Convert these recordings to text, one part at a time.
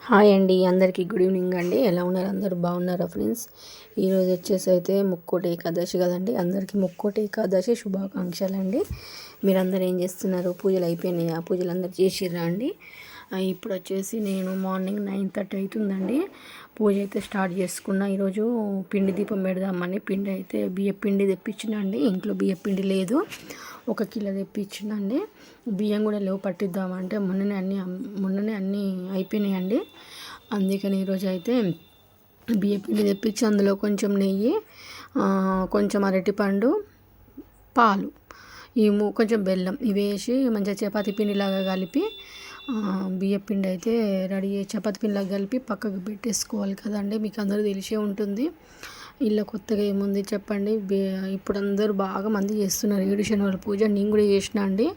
Hi అండి, అందరికీ good evening అండి. ఎలా ఉన్నారు? అందరూ బాగున్నారా ఫ్రెండ్స్? ఈరోజు వచ్చేసి అయితే ముక్కోటి ఏకాదశి కదండి. అందరికీ ముక్కోటి ఏకాదశి శుభాకాంక్షలు అండి. మీరందరూ ఏం చేస్తున్నారు? పూజలు అయిపోయినాయి? ఆ పూజలు అందరూ చేసిర్రా అండి? ఇప్పుడు వచ్చేసి నేను మార్నింగ్ 9:30 అవుతుందండి. పూజ అయితే స్టార్ట్ చేసుకున్నా. ఈరోజు పిండి దీపం పెడదామని పిండి అయితే బియ్యం పిండి తెప్పించినండి. ఇంట్లో బియ్యం పిండి లేదు, 1 కిలో తెప్పించినండి. బియ్యం కూడా లేవు, పట్టిద్దామంటే మొన్ననే అన్నీ అయిపోయినాయండి. అందుకని ఈరోజు అయితే బియ్యం పిండి తెప్పించి అందులో కొంచెం నెయ్యి, కొంచెం అరటిపండు, పాలు, కొంచెం బెల్లం ఇవి వేసి మంచిగా చపాతీ పిండిలాగా కలిపి బియ్యం పిండి అయితే రెడీ చేసి చపాతీ పిండిలాగా కలిపి పక్కకు పెట్టేసుకోవాలి కదండి. మీకు అందరూ తెలిసే ఉంటుంది. ఇలా కొత్తగా ఏముంది చెప్పండి. ఇప్పుడు అందరూ బాగా మంది చేస్తున్నారు ఏడు శనివారం పూజ. నేను కూడా చేసిన అండి.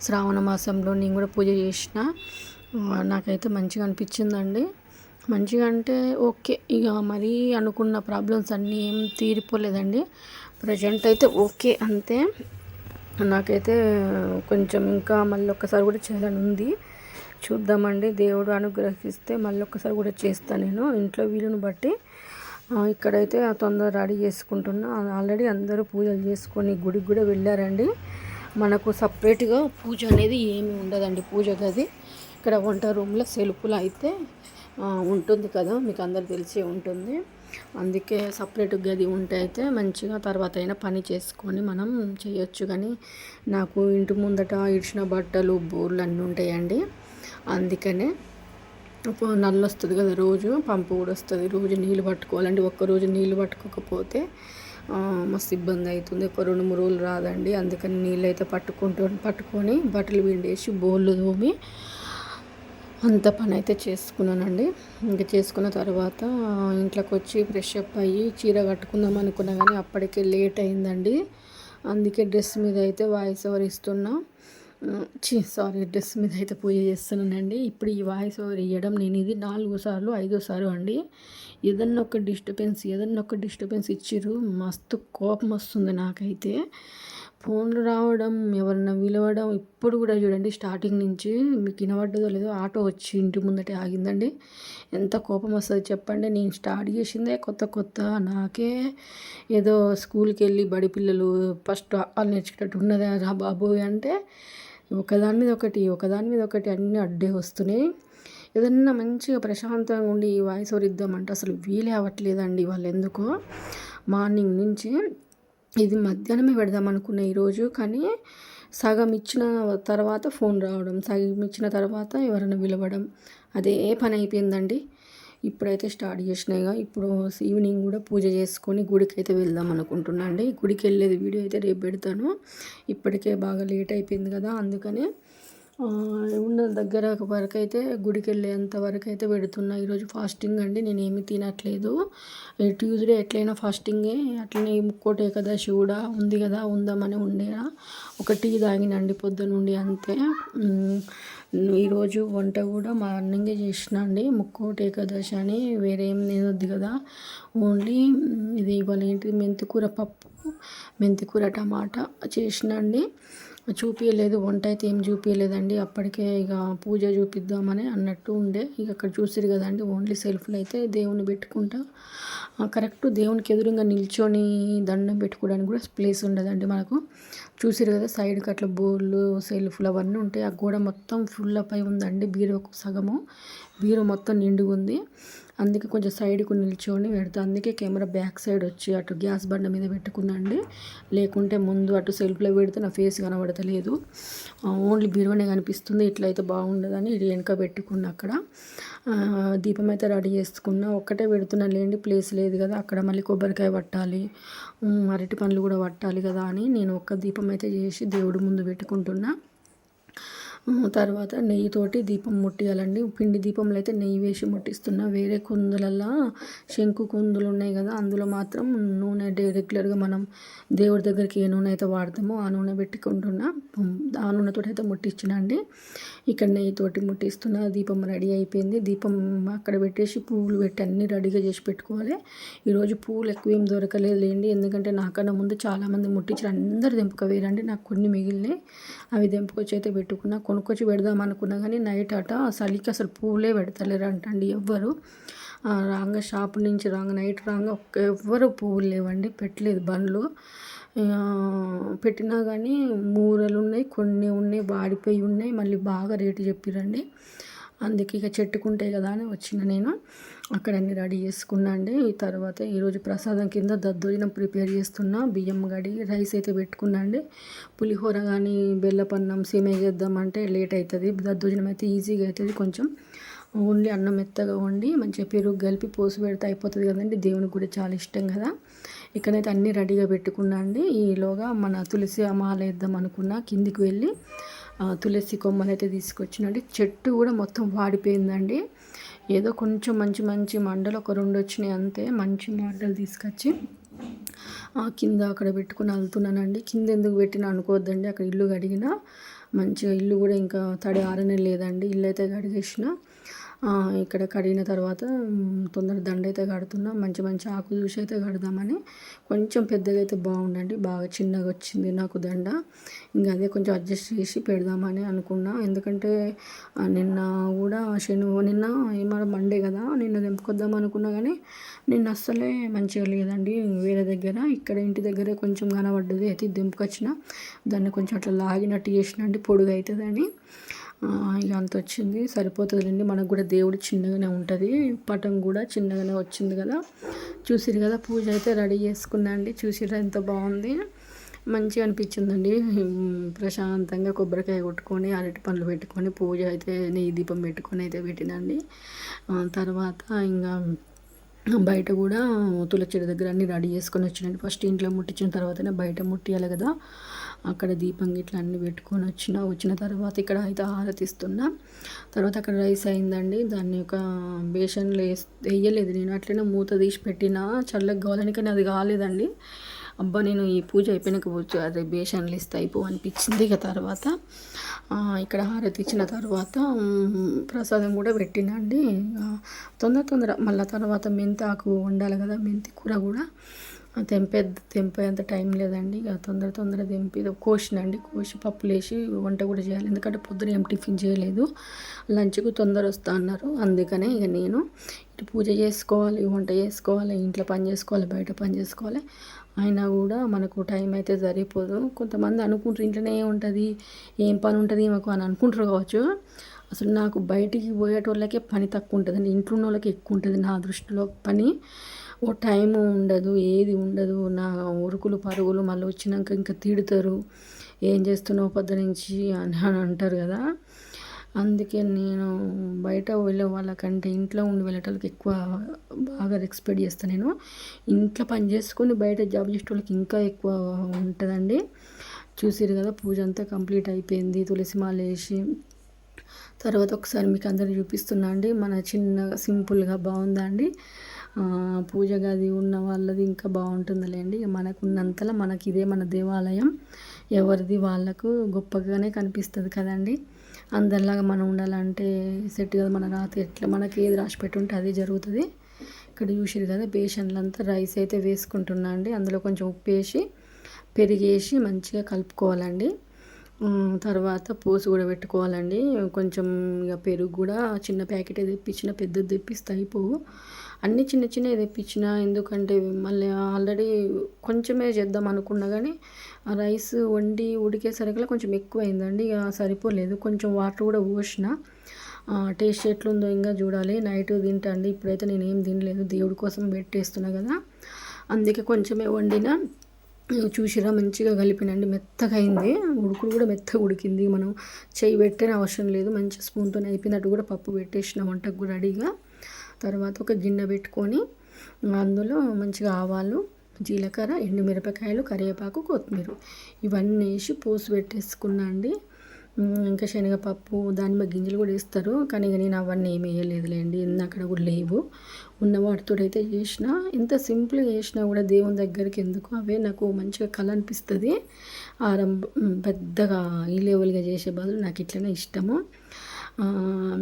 శ్రావణ మాసంలో నేను కూడా పూజ చేసిన. నాకైతే మంచిగా అనిపించిందండి. మంచిగా అంటే ఓకే, ఇక మరీ అనుకున్న ప్రాబ్లమ్స్ అన్నీ ఏం తీరిపోలేదండి. ప్రజెంట్ అయితే ఓకే అంతే. నాకైతే కొంచెం ఇంకా మళ్ళీ ఒక్కసారి కూడా చేయాలని ఉంది. చూద్దామండి, దేవుడు అనుగ్రహిస్తే మళ్ళీ ఒక్కసారి కూడా చేస్తాను నేను ఇంట్లో వీలుని బట్టి. ఇక్కడైతే తొందర రెడీ చేసుకుంటున్నా. ఆల్రెడీ అందరూ పూజలు చేసుకొని గుడికి కూడా వెళ్ళారండి. మనకు సపరేట్గా పూజ అనేది ఏమి ఉండదండి. పూజ గది ఇక్కడ వంట రూమ్లో సెల్ఫ్లో అయితే ఉంటుంది కదా, మీకు అందరు తెలిసే ఉంటుంది. అందుకే సపరేట్ గది ఉంటే అయితే మంచిగా తర్వాత అయినా పని చేసుకొని మనం చేయొచ్చు. కానీ నాకు ఇంటి ముందట ఇడిచిన బట్టలు బోర్లు అన్నీ ఉంటాయండి. అందుకనే నల్లు వస్తుంది కదా, రోజు పంపు కూడా వస్తుంది. రోజు నీళ్ళు పట్టుకోవాలండి. ఒక్కరోజు నీళ్ళు పట్టుకోకపోతే మస్తు ఇబ్బంది అవుతుంది. ఒక 2-3 రోజులు రాదండి. అందుకని నీళ్ళు అయితే పట్టుకొని బట్టలు పిండేసి బోళ్ళు తోమి అంత పని అయితే చేసుకున్నానండి. ఇంకా చేసుకున్న తర్వాత ఇంట్లోకి వచ్చి ఫ్రెష్ అప్ అయ్యి చీర కట్టుకుందాం అనుకున్నా, కానీ అప్పటికే లేట్ అయిందండి. అందుకే డ్రెస్ మీద అయితే వాయిస్ ఓవర్ ఇస్తున్నా. డ్రెస్ మీద అయితే పూజ చేస్తున్నానండి. ఇప్పుడు ఈ వాయిస్ ఓవర్ ఇవ్వడం నేను ఇది 4 సార్లు 5 సార్లు అండి. ఏదన్నా ఒక డిస్టర్బెన్స్ ఇచ్చిర్రు, మస్తు కోపం వస్తుంది నాకైతే. ఫోన్లు రావడం, ఎవరన్నా విలవడం. ఇప్పుడు కూడా చూడండి, స్టార్టింగ్ నుంచి మీకు వినబడ్డదో లేదో ఆటో వచ్చి ఇంటి ముందటే ఆగిందండి. ఎంత కోపం వస్తుంది చెప్పండి. నేను స్టార్ట్ చేసిందే కొత్త నాకే ఏదో స్కూల్కి వెళ్ళి బడి పిల్లలు ఫస్ట్ వాళ్ళు నేర్చుకున్నట్టు ఉన్నదా రా బాబోయ్ అంటే ఒకదాని మీద ఒకటి అన్నీ అడ్డే వస్తున్నాయి. ఏదన్నా మంచిగా ప్రశాంతంగా ఉండి వాయిస్ ఓవర్ ఇద్దామంటే అసలు వీలే అవ్వట్లేదండి. వాళ్ళు ఎందుకో మార్నింగ్ నుంచి ఇది మధ్యాహ్నమే పెడదాం అనుకున్న ఈరోజు, కానీ సగం ఇచ్చిన తర్వాత ఫోన్ రావడం, సగం ఇచ్చిన తర్వాత ఎవరైనా పిలవడం, అదే పని అయిపోయిందండి. ఇప్పుడైతే స్టార్ట్ చేసినాయిగా. ఇప్పుడు ఈవినింగ్ కూడా పూజ చేసుకొని గుడికి అయితే వెళ్దాం అనుకుంటున్నా అండి. గుడికి వెళ్ళేది వీడియో అయితే రేపు పెడతాను. ఇప్పటికే బాగా లేట్ అయిపోయింది కదా, అందుకనే ఉన్న దగ్గర వరకు అయితే గుడికి వెళ్ళేంత వరకు అయితే పెడుతున్నా. ఈరోజు ఫాస్టింగ్ అండి, నేను ఏమీ తినట్లేదు. ట్యూస్డే ఎట్లయినా ఫాస్టింగే. అట్లనే ముక్కోటి ఏకాదశి కూడా ఉంది కదా, ఉందామని ఉండేనా. ఒక టీ తాగినండి పొద్దునుండి అంతే. ఈరోజు వంట కూడా మార్నింగే చేసిన అండి. ముక్కోటి ఏకాదశి అని వేరే ఏం తినొద్దు కదా, ఓన్లీ ఇది ఇవాళ ఏంటి మెంతికూర పప్పు, మెంతికూర టమాటా చేసినండి. చూపించలేదు, వంట అయితే ఏం చూపించలేదండి. అప్పటికే ఇక పూజ చూపిద్దామని అన్నట్టు ఉండే. ఇక అక్కడ చూసిరు కదండి, ఓన్లీ సెల్ఫ్లో అయితే దేవుని పెట్టుకుంటా. కరెక్ట్ దేవునికి ఎదురుగా నిల్చొని దండం పెట్టుకోవడానికి కూడా ప్లేస్ ఉండదండి మనకు. చూసిరు కదా, సైడ్కి అట్లా బోర్లు సెల్ఫ్లు అవన్నీ ఉంటాయి. ఆ గోడ మొత్తం ఫుల్ అప్ అయి ఉందండి. బీరువాకు సగము బీరో మొత్తం నిండుగా ఉంది. అందుకే కొంచెం సైడ్కు నిల్చొని పెడతా. అందుకే కెమెరా బ్యాక్ సైడ్ వచ్చి అటు గ్యాస్ బండ మీద పెట్టుకున్నాండి. లేకుంటే ముందు అటు సెల్ఫ్లో పెడితే నా ఫేస్ కనబడతలేదు, ఓన్లీ బీరువానే కనిపిస్తుంది. ఇట్లయితే బాగుండదని ఇది వెనక పెట్టుకున్నా. అక్కడ దీపం అయితే రెడీ చేసుకున్నా. ఒక్కటే పెడుతున్నా లేండి, ప్లేస్ లేదు కదా. అక్కడ మళ్ళీ కొబ్బరికాయ పట్టాలి, అరటి పండ్లు కూడా పట్టాలి కదా అని నేను ఒక్క దీపం అయితే చేసి దేవుడి ముందు పెట్టుకుంటున్నా. తర్వాత నెయ్యితోటి దీపం ముట్టియాలండి. పిండి దీపంలో అయితే నెయ్యి వేసి ముట్టిస్తున్నా. వేరే కుందులల్లో శంకు కుందులు ఉన్నాయి కదా, అందులో మాత్రం నూనె రెగ్యులర్గా మనం దేవుడి దగ్గరికి ఏ నూనె అయితే వాడతామో ఆ నూనె పెట్టుకుంటున్నా. ఆ నూనెతో అయితే ముట్టించిన అండి. ఇక్కడ నెయ్యితోటి ముట్టిస్తున్నా. దీపం రెడీ అయిపోయింది. దీపం అక్కడ పెట్టేసి పువ్వులు పెట్టి అన్నీ రెడీగా చేసి పెట్టుకోవాలి. ఈరోజు పువ్వులు ఎక్కువ ఏం దొరకలేదు లేండి, ఎందుకంటే నాకన్నా ముందు చాలామంది ముట్టించారు. అందరు తెంపుక వేరండి, నాకు కొన్ని మిగిలినాయి. అవి తెంపుకొచ్చి అయితే పెట్టుకున్నా. కొనుక్కొచ్చి పెడదాం అనుకున్నా కానీ నైట్ అట చలికి అసలు పూలే పెడతలేరు అంటండి ఎవ్వరు. రాంగ షాప్ నుంచి నైట్ ఎవ్వరు పువ్వులు లేవండి, పెట్టలేదు బండ్లు. పెట్టినా కానీ మూరలు ఉన్నాయి, కొన్ని ఉన్నాయి వాడిపోయి ఉన్నాయి, మళ్ళీ బాగా రేటు చెప్పిరండి. అందుకే ఇక చెట్టుకుంటాయి కదా అని వచ్చిన నేను. అక్కడ అన్ని రెడీ చేసుకున్నా అండి. ఈ తర్వాత ఈరోజు ప్రసాదం కింద దద్దోజనం ప్రిపేర్ చేస్తున్నా. బియ్యం కడిగి రైస్ అయితే పెట్టుకున్నా అండి. పులిహోర కానీ బెల్లపన్నం సేమియా చేద్దామంటే లేట్ అవుతుంది. దద్దోజనం అయితే ఈజీగా అవుతుంది. కొంచెం ఓన్లీ అన్నం మెత్తగా వండి మంచిగా పెరుగు కలిపి పోసి పెడితే అయిపోతుంది కదండి. దేవునికి కూడా చాలా ఇష్టం కదా. ఇక్కడైతే అన్నీ రెడీగా పెట్టుకున్నా అండి. ఈలోగా మన తులసి మాల వేద్దాం అనుకున్నా. కిందికి వెళ్ళి తులసి కొమ్మలు అయితే తీసుకొచ్చినండి. చెట్టు కూడా మొత్తం వాడిపోయిందండి. ఏదో కొంచెం మంచి మంచి మండలు ఒక 2 వచ్చినాయి అంతే. మంచి మండలు తీసుకొచ్చి కింద అక్కడ పెట్టుకుని వెళ్తున్నానండి. కింద ఎందుకు పెట్టినా అనుకోవద్దండి. అక్కడ ఇల్లు కడిగిన మంచిగా ఇల్లు కూడా ఇంకా తడి ఆరనే లేదండి. ఇల్లు అయితే కడిగేసిన. ఇక్కడ కడిగిన తర్వాత తొందర దండ అయితే కడుతున్నా. మంచి మంచి ఆకు చూసి అయితే కడదామని. కొంచెం పెద్దగా అయితే బాగుండండి. బాగా చిన్నగా వచ్చింది నాకు దండ. ఇంకా అదే కొంచెం అడ్జస్ట్ చేసి పెడదామని అనుకున్నా. ఎందుకంటే నిన్న కూడా నిన్న ఏమన్నా మండే కదా, నిన్న తెంపుకొద్దాం అనుకున్నా కానీ నిన్న అస్సలే మంచిగా లేదండి. వేరే దగ్గర ఇక్కడ ఇంటి దగ్గరే కొంచెం కనబడ్డది. అయితే తెంపుకొచ్చిన దాన్ని కొంచెం అట్లా లాగినట్టు చేసినండి, పొడుగు అవుతుందని. ఇక అంత వచ్చింది, సరిపోతుందండి. మనకు కూడా దేవుడు చిన్నగానే ఉంటుంది. పటం కూడా చిన్నగానే వచ్చింది కదా. చూసిరు కదా, పూజ అయితే రెడీ చేసుకున్నా అండి. చూసిరా ఎంత బాగుంది, మంచిగా అనిపించిందండి. ప్రశాంతంగా కొబ్బరికాయ కొట్టుకొని అరటి పండ్లు పెట్టుకొని పూజ అయితే నెయ్యి దీపం పెట్టుకొని అయితే పెట్టినండి. తర్వాత ఇంకా బయట కూడా తులసి చెట్టు దగ్గర అన్నీ రెడీ చేసుకొని వచ్చినండి. ఫస్ట్ ఇంట్లో ముట్టించిన తర్వాతనే బయట ముట్టియాలి కదా. అక్కడ దీపం గిట్లా అన్నీ పెట్టుకొని వచ్చిన తర్వాత ఇక్కడ అయితే ఆరతిస్తున్నా. తర్వాత అక్కడ రైస్ అయిందండి. దాన్ని ఒక బేషన్లో వేయలేదు నేను, అట్లనే మూత తీసి పెట్టిన చల్లగా కావాలని. కానీ అది కాలేదండి. అబ్బా నేను ఈ పూజ అయిపోయినాక అదే బేషన్లు ఇస్తే అయిపో అనిపించింది. ఇక తర్వాత ఇక్కడ హారతి ఇచ్చిన తర్వాత ప్రసాదం కూడా పెట్టినండి. తొందర మళ్ళీ తర్వాత మెంతి ఆకు వండాలి కదా, మెంతి కూర కూడా తెంపేంత టైం లేదండి. ఇక తొందర తెంపి కోసినండి. కోసి పప్పులు వేసి వంట కూడా చేయాలి. ఎందుకంటే పొద్దున ఏం టిఫిన్ చేయలేదు, లంచ్కు తొందర వస్తా అన్నారు. అందుకనే ఇక నేను ఇటు పూజ చేసుకోవాలి, వంట చేసుకోవాలి, ఇంట్లో పని చేసుకోవాలి, బయట పని చేసుకోవాలి. అయినా కూడా మనకు టైం అయితే సరిపోదు. కొంతమంది అనుకుంటారు ఇంట్లోనే ఉంటుంది, ఏం పని ఉంటుంది మాకు అని అనుకుంటారు కావచ్చు. అసలు నాకు బయటికి పోయేటోళ్ళకే పని తక్కువ ఉంటుందండి, ఇంట్లో ఉన్న వాళ్ళకి ఎక్కువ ఉంటుంది నా దృష్టిలో పని. ఓ టైము ఉండదు, ఏది ఉండదు. నా ఉరుకులు పరుగులు మళ్ళీ వచ్చినాక ఇంకా తిడతారు, ఏం చేస్తున్నావు పొద్దు నుంచి అని అంటారు కదా. అందుకే నేను బయట వెళ్ళే వాళ్ళకంటే ఇంట్లో ఉండి వెళ్ళేటోళ్ళకి ఎక్కువ బాగా రెస్పెక్ట్ చేస్తాను నేను. ఇంట్లో పని చేసుకొని బయట జాబ్ చేసే వాళ్ళకి ఇంకా ఎక్కువ ఉంటుందండి. చూసిరు కదా, పూజ అంతా కంప్లీట్ అయిపోయింది. తులసి మాల వేసి తర్వాత ఒకసారి మీకు అందరికీ చూపిస్తున్నా అండి. మన చిన్నగా సింపుల్గా బాగుందా అండి. పూజ గది ఉన్న వాళ్ళది ఇంకా బాగుంటుందిలేండి. మనకున్నంతలో మనకి ఇదే మన దేవాలయం. ఎవరిది వాళ్ళకు గొప్పగానే కనిపిస్తుంది కదండి. అందరిలాగా మనం ఉండాలంటే సెట్ కదా. మన రాత్రి ఎట్లా మనకి ఏది రాసి పెట్టుంటే అదే జరుగుతుంది. ఇక్కడ చూసిరు కదా, బేషన్లంతా రైస్ అయితే వేసుకుంటున్నా అండి. అందులో కొంచెం ఉప్పు వేసి పెరిగేసి మంచిగా కలుపుకోవాలండి. తర్వాత పోసు కూడా పెట్టుకోవాలండి. కొంచెం ఇక పెరుగు కూడా చిన్న ప్యాకెట్ తెప్పించిన, పెద్దది తెప్పిస్తే అయిపోవు. అన్నీ చిన్నవి తెప్పించిన. ఎందుకంటే మళ్ళీ ఆల్రెడీ కొంచెమే చేద్దాం అనుకున్నా కానీ ఆ రైస్ వండి ఉడికేసరికి కొంచెం ఎక్కువ అయిందండి. ఇక సరిపోలేదు. కొంచెం వాటర్ కూడా పోసిన. టేస్ట్ ఎట్లుందో ఇంకా చూడాలి. నైట్ తింటా అండి. ఇప్పుడైతే నేను ఏం తినలేదు, దేవుడి కోసం పెట్టేస్తున్నా కదా, అందుకే కొంచెమే వండిన. చూసిరా మంచిగా కలిపినండి, మెత్తగా అయింది. ఉడుకుడు కూడా మెత్తగా ఉడికింది. మనం చేయి పెట్టే అవసరం లేదు, మంచి స్పూన్తో అయిపోయినట్టు కూడా పప్పు పెట్టేసిన వంటకు కూడా రెడీగా. తర్వాత ఒక గిన్నె పెట్టుకొని అందులో మంచిగా ఆవాలు, జీలకర్ర, ఎండుమిరపకాయలు, కరివేపాకు, కొత్తిమీర ఇవన్నీ వేసి పోసి పెట్టేసుకున్నా అండి. ఇంకా శనగపప్పు, దానిమ్మ గింజలు కూడా వేస్తారు, కానీ ఇక నేను అవన్నీ ఏమి వేయలేదులేండి. అక్కడ కూడా లేవు. ఉన్న వాటితో అయితే చేసిన. ఎంత సింపుల్గా చేసినా కూడా దేవుని దగ్గరికి ఎందుకు అవే నాకు మంచిగా కళ అనిపిస్తుంది. పెద్దగా ఈ లెవెల్గా చేసే బదులు నాకు ఇట్లనే ఇష్టము.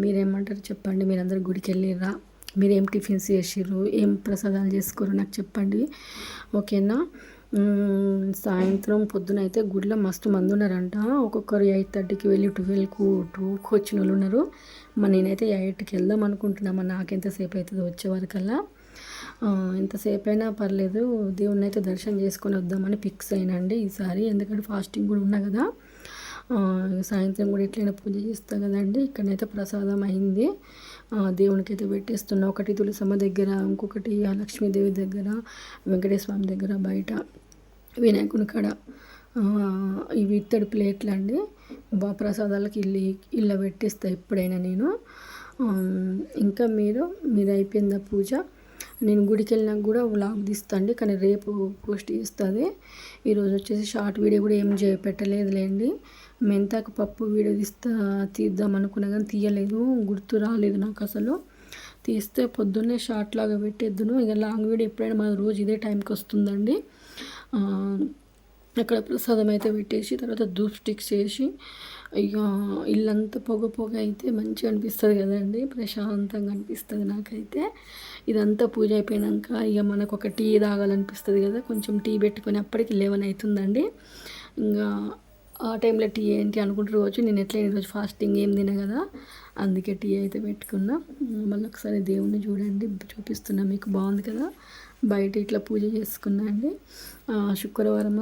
మీరేమంటారు చెప్పండి. మీరందరూ గుడికి వెళ్ళిర్రా? మీరేం టిఫిన్స్ చేసిర్రు, ఏం ప్రసాదాలు చేసుకోరు నాకు చెప్పండి, ఓకేనా. సాయంత్రం పొద్దున అయితే గుడిలో మస్తు మంది ఉన్నారంట. ఒక్కొక్కరు 8:30కి వెళ్ళి 12కు 2కు వచ్చిన వాళ్ళు ఉన్నారు. నేనైతే 8కి వెళ్దాం అనుకుంటున్నామా, నాకెంతసేపు అవుతుందో వచ్చే వరకల్లా. ఎంతసేపు అయినా పర్లేదు, దేవుణ్ణి అయితే దర్శనం చేసుకొని వద్దామని ఫిక్స్ అయినండి ఈసారి. ఎందుకంటే ఫాస్టింగ్ కూడా ఉన్నా కదా. సాయంత్రం కూడా ఎట్లయినా పూజ చేస్తా కదండి. ఇక్కడనైతే ప్రసాదం అయింది, దేవునికి అయితే పెట్టేస్తున్నా. ఒకటి తులసమ్మ దగ్గర, ఇంకొకటి లక్ష్మీదేవి దగ్గర, వెంకటేశ్వర స్వామి దగ్గర, బయట వినాయకుని కాడ. ఇవి ఇత్తడి ప్లేట్లు అండి. ప్రసాదాలకు ఇల్లు పెట్టేస్తా ఎప్పుడైనా నేను. ఇంకా మీరు అయిపోయిందా పూజ? నేను గుడికి వెళ్ళినాక కూడా వ్లాగ్ తీస్తాండి, కానీ రేపు పోస్ట్ చేస్తుంది. ఈరోజు వచ్చేసి షార్ట్ వీడియో కూడా ఏం పెట్టలేదులేండి. మెంతాకు పప్పు వీడియో తీద్దాం అనుకున్నా కానీ తీయలేదు, గుర్తు రాలేదు నాకు అసలు. తీస్తే పొద్దున్నే షార్ట్ లాగా పెట్టేద్దును. ఇక లాంగ్ వీడియో ఎప్పుడైనా మన రోజు ఇదే టైంకి వస్తుందండి. అక్కడ ప్రసాదం అయితే పెట్టేసి తర్వాత ధూప్ స్టిక్స్ వేసి, ఇక ఇల్లంతా పొగ అయితే మంచిగా అనిపిస్తుంది కదండి, ప్రశాంతంగా అనిపిస్తుంది నాకైతే. ఇదంతా పూజ అయిపోయాక ఇక మనకు ఒక టీ తాగాలనిపిస్తుంది కదా, కొంచెం టీ పెట్టుకొని అప్పటికి 11 అవుతుందండి. ఇంకా ఆ టైంలో టీ ఏంటి అనుకుంటారు రోజు. నేను ఎట్లయినా ఈరోజు ఫాస్టింగ్ ఏం తిన కదా, అందుకే టీ అయితే పెట్టుకున్నా. మళ్ళీ ఒకసారి దేవుణ్ణి చూడండి, చూపిస్తున్నా మీకు, బాగుంది కదా. బయట ఇట్లా పూజ చేసుకున్నా అండి. శుక్రవారం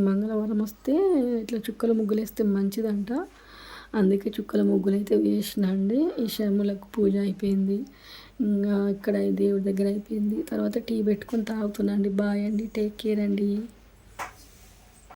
మంగళవారం వస్తే ఇట్లా చుక్కల ముగ్గులు వేస్తే మంచిదంట. అందుకే చుక్కల ముగ్గులు అయితే వేసిన అండి. ఈ శర్ములకు పూజ అయిపోయింది, ఇంకా ఇక్కడ దేవుడి దగ్గర అయిపోయింది. తర్వాత టీ పెట్టుకొని తాగుతున్నా అండి. బాయ్ అండి, టేక్ కేర్ అండి.